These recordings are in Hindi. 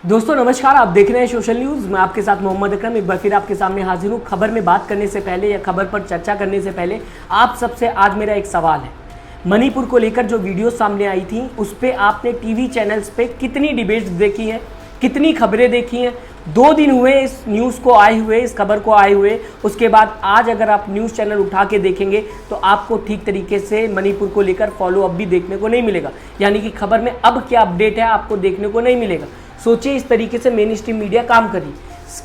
दोस्तों नमस्कार, आप देख रहे हैं सोशल न्यूज़। मैं आपके साथ मोहम्मद अकरम एक बार फिर आपके सामने हाजिर हूँ। खबर में बात करने से पहले या खबर पर चर्चा करने से पहले आप सबसे आज मेरा एक सवाल है। मणिपुर को लेकर जो वीडियो सामने आई थी उस पर आपने टीवी चैनल्स पे कितनी डिबेट्स देखी हैं, कितनी खबरें देखी हैं? 2 दिन हुए इस न्यूज़ को आए हुए, इस खबर को आए हुए। उसके बाद आज अगर आप न्यूज़ चैनल उठा के देखेंगे तो आपको ठीक तरीके से मणिपुर को लेकर फॉलो अप भी देखने को नहीं मिलेगा, यानी कि खबर में अब क्या अपडेट है आपको देखने को नहीं मिलेगा। सोचिए इस तरीके से मेन स्ट्रीम मीडिया काम करी,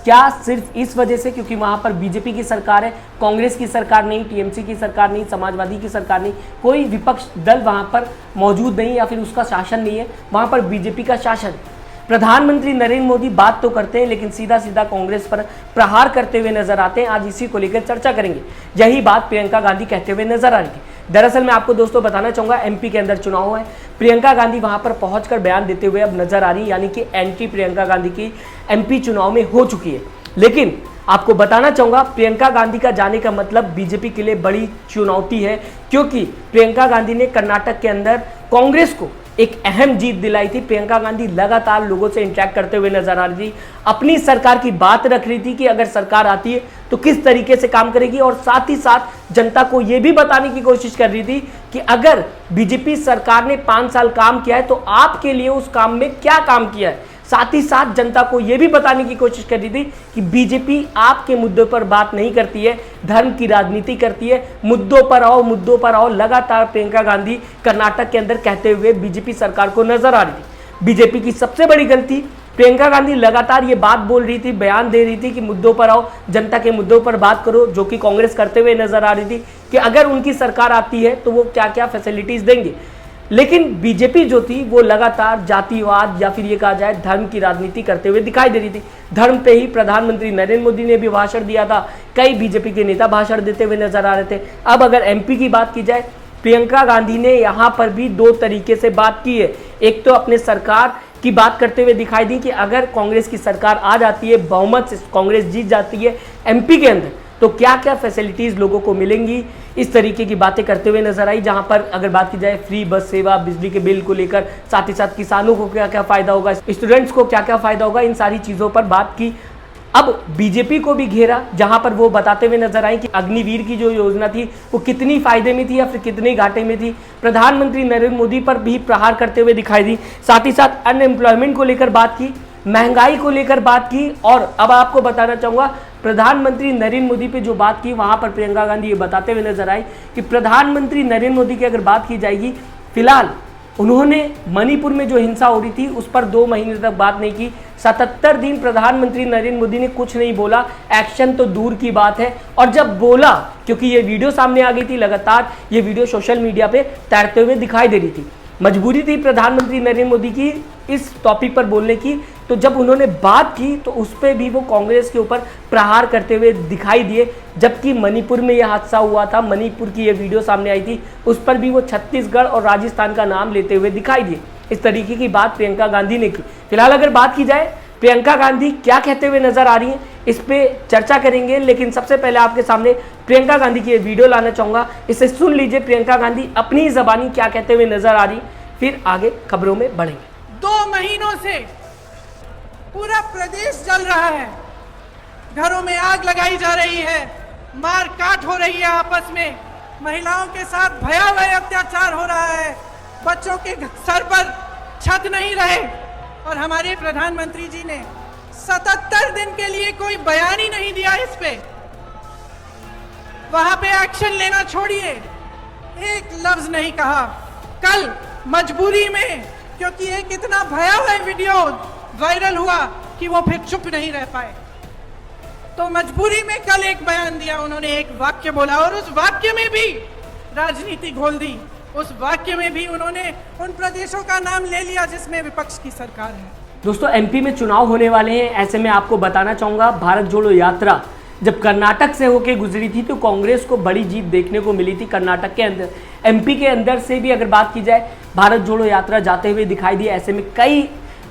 क्या सिर्फ इस वजह से क्योंकि वहाँ पर बीजेपी की सरकार है, कांग्रेस की सरकार नहीं, टीएमसी की सरकार नहीं, समाजवादी की सरकार नहीं, कोई विपक्ष दल वहाँ पर मौजूद नहीं या फिर उसका शासन नहीं है, वहाँ पर बीजेपी का शासन है। प्रधानमंत्री नरेंद्र मोदी बात तो करते हैं लेकिन सीधा सीधा कांग्रेस पर प्रहार करते हुए नजर आते हैं। आज इसी को लेकर चर्चा करेंगे। यही बात प्रियंका गांधी कहते हुए नजर आ रही थी। दरअसल मैं आपको दोस्तों बताना चाहूंगा, एमपी के अंदर चुनाव है, प्रियंका गांधी वहां पर पहुंचकर बयान देते हुए अब नजर आ रही, यानी कि एंट्री प्रियंका गांधी की एमपी चुनाव में हो चुकी है। लेकिन आपको बताना चाहूंगा, प्रियंका गांधी का जाने का मतलब बीजेपी के लिए बड़ी चुनौती है, क्योंकि प्रियंका गांधी ने कर्नाटक के अंदर कांग्रेस को एक अहम जीत दिलाई थी। प्रियंका गांधी लगातार लोगों से इंटरेक्ट करते हुए नजर आ रही थी, अपनी सरकार की बात रख रही थी कि अगर सरकार आती है तो किस तरीके से काम करेगी, और साथ ही साथ जनता को यह भी बताने की कोशिश कर रही थी कि अगर बीजेपी सरकार ने 5 साल काम किया है तो आपके लिए उस काम में क्या काम किया है। साथ ही साथ जनता को यह भी बताने की कोशिश कर रही थी कि बीजेपी आपके मुद्दों पर बात नहीं करती है, धर्म की राजनीति करती है। मुद्दों पर आओ, मुद्दों पर आओ, लगातार प्रियंका गांधी कर्नाटक के अंदर कहते हुए बीजेपी सरकार को नजर आ रही थी। बीजेपी की सबसे बड़ी गलती, प्रियंका गांधी लगातार ये बात बोल रही थी, बयान दे रही थी कि मुद्दों पर आओ, जनता के मुद्दों पर बात करो, जो कि कांग्रेस करते हुए नजर आ रही थी कि अगर उनकी सरकार आती है तो वो क्या क्या फैसिलिटीज देंगे। लेकिन बीजेपी जो थी वो लगातार जातिवाद या फिर ये कहा जाए धर्म की राजनीति करते हुए दिखाई दे रही थी। धर्म पे ही प्रधानमंत्री नरेंद्र मोदी ने भी भाषण दिया था, कई बीजेपी के नेता भाषण देते हुए नजर आ रहे थे। अब अगर एमपी की बात की जाए, प्रियंका गांधी ने यहाँ पर भी 2 तरीके से बात की है। एक तो अपने सरकार की बात करते हुए दिखाई दी कि अगर कांग्रेस की सरकार आ जाती है, बहुमत से कांग्रेस जीत जाती है एमपी के अंदर, तो क्या क्या फैसिलिटीज लोगों को मिलेंगी, इस तरीके की बातें करते हुए नजर आई। जहां पर अगर बात की जाए फ्री बस सेवा, बिजली के बिल को लेकर, साथ ही साथ किसानों को क्या क्या फायदा होगा, स्टूडेंट्स को क्या क्या फायदा होगा, इन सारी चीजों पर बात की। अब बीजेपी को भी घेरा, जहां पर वो बताते हुए नजर आई कि अग्निवीर की जो योजना थी वो कितनी फायदे में थी या फिर कितनी घाटे में थी। प्रधानमंत्री नरेंद्र मोदी पर भी प्रहार करते हुए दिखाई दी। साथ ही साथ अनएम्प्लॉयमेंट को लेकर बात की, महंगाई को लेकर बात की। और अब आपको बताना चाहूंगा, प्रधानमंत्री नरेंद्र मोदी पे जो बात की, वहां पर प्रियंका गांधी ये बताते हुए नजर आई कि प्रधानमंत्री नरेंद्र मोदी की अगर बात की जाएगी, फिलहाल उन्होंने मणिपुर में जो हिंसा हो रही थी उस पर 2 महीने तक बात नहीं की। 77 दिन प्रधानमंत्री नरेंद्र मोदी ने कुछ नहीं बोला, एक्शन तो दूर की बात है। और जब बोला, क्योंकि ये वीडियो सामने आ गई थी, लगातार ये वीडियो सोशल मीडिया पे तैरते हुए दिखाई दे रही थी, मजबूरी थी प्रधानमंत्री नरेंद्र मोदी की इस टॉपिक पर बोलने की। तो जब उन्होंने बात की तो उस पर भी वो कांग्रेस के ऊपर प्रहार करते हुए दिखाई दिए। जबकि मणिपुर में यह हादसा हुआ था, मणिपुर की ये वीडियो सामने आई थी, उस पर भी वो छत्तीसगढ़ और राजस्थान का नाम लेते हुए दिखाई दिए। इस तरीके की बात प्रियंका गांधी ने की। फिलहाल अगर बात की जाए प्रियंका गांधी क्या कहते हुए नजर आ रही हैं, इस पे चर्चा करेंगे। लेकिन सबसे पहले आपके सामने प्रियंका गांधी की ये वीडियो लाना चाहूंगा, इसे सुन लीजिए। प्रियंका गांधी अपनी जबानी क्या कहते हुए नजर आ रही, फिर आगे खबरों में बढ़ेंगे। 2 महीनों से पूरा प्रदेश जल रहा है, घरों में आग लगाई जा रही है, मार काट हो रही है आपस में, महिलाओं के साथ भयावह अत्याचार हो रहा है, बच्चों के सर पर छत नहीं रहे, और हमारे प्रधानमंत्री जी ने 77 दिन के लिए कोई बयान ही नहीं दिया इस पे। वहां पे एक्शन लेना छोड़िए, एक लफ्ज नहीं कहा। कल मजबूरी में, क्योंकि एक इतना भयावह वीडियो वायरल हुआ कि वो फिर चुप नहीं रह पाए, तो मजबूरी में कल एक बयान दिया उन्होंने, एक वाक्य बोला, और उस वाक्य में भी राजनीति घोल दी। उस वाक्य में भी उन्होंने उन प्रदेशों का नाम ले लिया जिसमें विपक्ष की सरकार है। दोस्तों एमपी में चुनाव होने वाले हैं, ऐसे में आपको बताना चाहूंगा, भारत जोड़ो यात्रा जब कर्नाटक से होकर गुजरी थी तो कांग्रेस को बड़ी जीत देखने को मिली थी कर्नाटक के अंदर। एमपी के अंदर से भी अगर बात की जाए, भारत जोड़ो यात्रा जाते हुए दिखाई दी। ऐसे में कई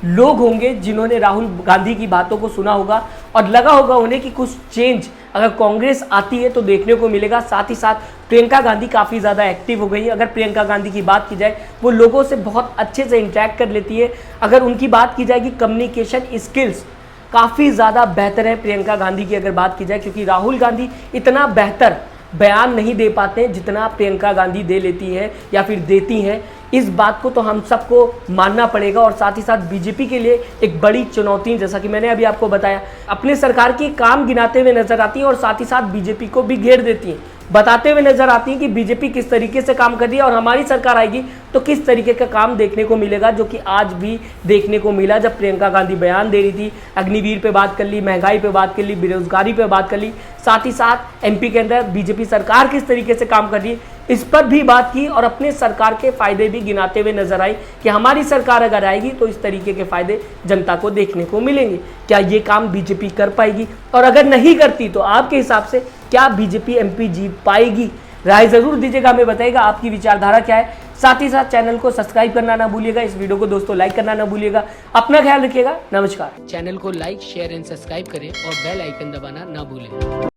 लोग होंगे जिन्होंने राहुल गांधी की बातों को सुना होगा और लगा होगा उन्हें कि कुछ चेंज अगर कांग्रेस आती है तो देखने को मिलेगा। साथ ही साथ प्रियंका गांधी काफ़ी ज़्यादा एक्टिव हो गई है। अगर प्रियंका गांधी की बात की जाए, वो लोगों से बहुत अच्छे से इंटरेक्ट कर लेती है। अगर उनकी बात की जाएगी, कम्युनिकेशन स्किल्स काफ़ी ज़्यादा बेहतर है प्रियंका गांधी की अगर बात की जाए, क्योंकि राहुल गांधी इतना बेहतर बयान नहीं दे पाते हैं जितना प्रियंका गांधी दे लेती हैं या फिर देती हैं। इस बात को तो हम सबको मानना पड़ेगा। और साथ ही साथ बीजेपी के लिए एक बड़ी चुनौती, जैसा कि मैंने अभी आपको बताया, अपने सरकार के काम गिनाते हुए नजर आती है और साथ ही साथ बीजेपी को भी घेर देती हैं, बताते हुए नजर आती हैं कि बीजेपी किस तरीके से काम कर रही है और हमारी सरकार आएगी तो किस तरीके का काम देखने को मिलेगा, जो कि आज भी देखने को मिला। जब प्रियंका गांधी बयान दे रही थी, अग्निवीर पे बात कर ली, महंगाई पे बात कर ली, बेरोजगारी पे बात कर ली, साथ ही साथ एमपी के अंदर बीजेपी सरकार किस तरीके से काम कर रही है इस पर भी बात की और अपने सरकार के फायदे भी गिनाते हुए नजर आई कि हमारी सरकार अगर आएगी तो इस तरीके के फायदे जनता को देखने को मिलेंगे। क्या ये काम बीजेपी कर पाएगी? और अगर नहीं करती तो आपके हिसाब से क्या बीजेपी एमपी जीत पाएगी? राय जरूर दीजिएगा, हमें बताइएगा आपकी विचारधारा क्या है। साथ ही साथ चैनल को सब्सक्राइब करना ना भूलिएगा, इस वीडियो को दोस्तों लाइक करना ना भूलिएगा। अपना ख्याल रखिएगा। नमस्कार। चैनल को लाइक, शेयर एंड सब्सक्राइब करें और बेल आइकन दबाना ना भूलें।